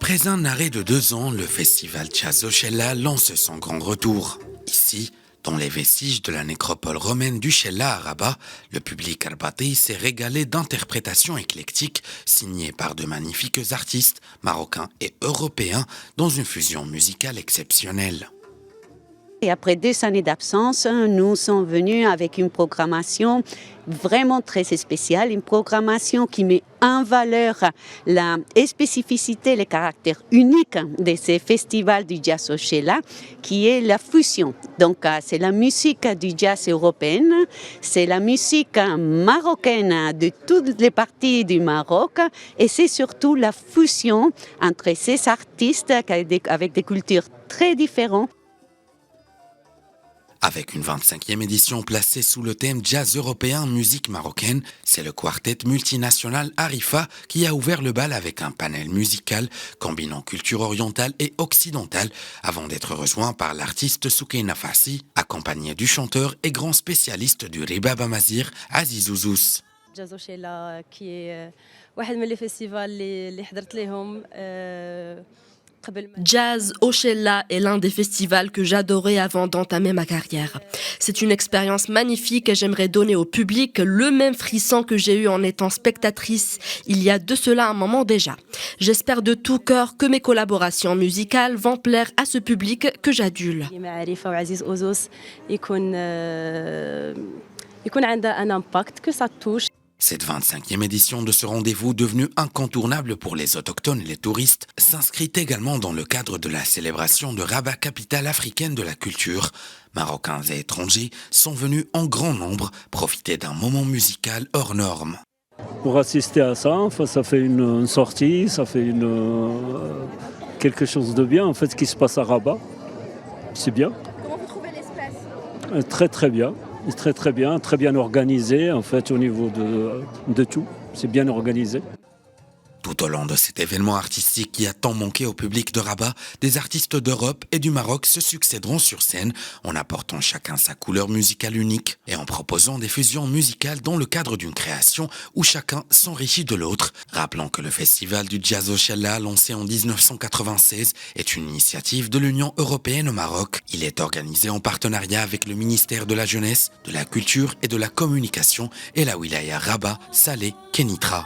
Après un arrêt de 2 ans, le festival Jazz Oshella lance son grand retour. Ici, dans les vestiges de la nécropole romaine du Chella à Rabat, le public arbaté s'est régalé d'interprétations éclectiques signées par de magnifiques artistes marocains et européens dans une fusion musicale exceptionnelle. Et après 2 années d'absence, nous sommes venus avec une programmation vraiment très spéciale, une programmation qui met en valeur la spécificité, le caractère unique de ces festivals du jazz Oshella, qui est la fusion. Donc c'est la musique du jazz européenne, c'est la musique marocaine de toutes les parties du Maroc, et c'est surtout la fusion entre ces artistes avec des cultures très différentes. Avec une 25e édition placée sous le thème Jazz européen, musique marocaine, c'est le quartet multinational Arifa qui a ouvert le bal avec un panel musical combinant culture orientale et occidentale avant d'être rejoint par l'artiste Soukaina Fassi, accompagné du chanteur et grand spécialiste du ribab amazigh Aziz Ouzous. جاز اوشيلا كي واحد من لي فيستيفال اللي حضرت ليهم Jazz Oshella est l'un des festivals que j'adorais avant d'entamer ma carrière. C'est une expérience magnifique et j'aimerais donner au public le même frisson que j'ai eu en étant spectatrice il y a de cela un moment déjà. J'espère de tout cœur que mes collaborations musicales vont plaire à ce public que j'adule. Cette 25e édition de ce rendez-vous, devenue incontournable pour les autochtones et les touristes, s'inscrit également dans le cadre de la célébration de Rabat, capitale africaine de la culture. Marocains et étrangers sont venus en grand nombre profiter d'un moment musical hors norme. Pour assister à ça, enfin, ça fait une sortie, ça fait quelque chose de bien en fait qui se passe à Rabat. C'est bien. Comment vous trouvez l'espace? Très très bien. Très bien organisé en fait au niveau de tout. C'est bien organisé. Tout au long de cet événement artistique qui a tant manqué au public de Rabat, des artistes d'Europe et du Maroc se succéderont sur scène en apportant chacun sa couleur musicale unique et en proposant des fusions musicales dans le cadre d'une création où chacun s'enrichit de l'autre. Rappelons que le festival du Jazz Oshella, lancé en 1996, est une initiative de l'Union européenne au Maroc. Il est organisé en partenariat avec le ministère de la Jeunesse, de la Culture et de la Communication et la wilaya Rabat, Salé, Kenitra.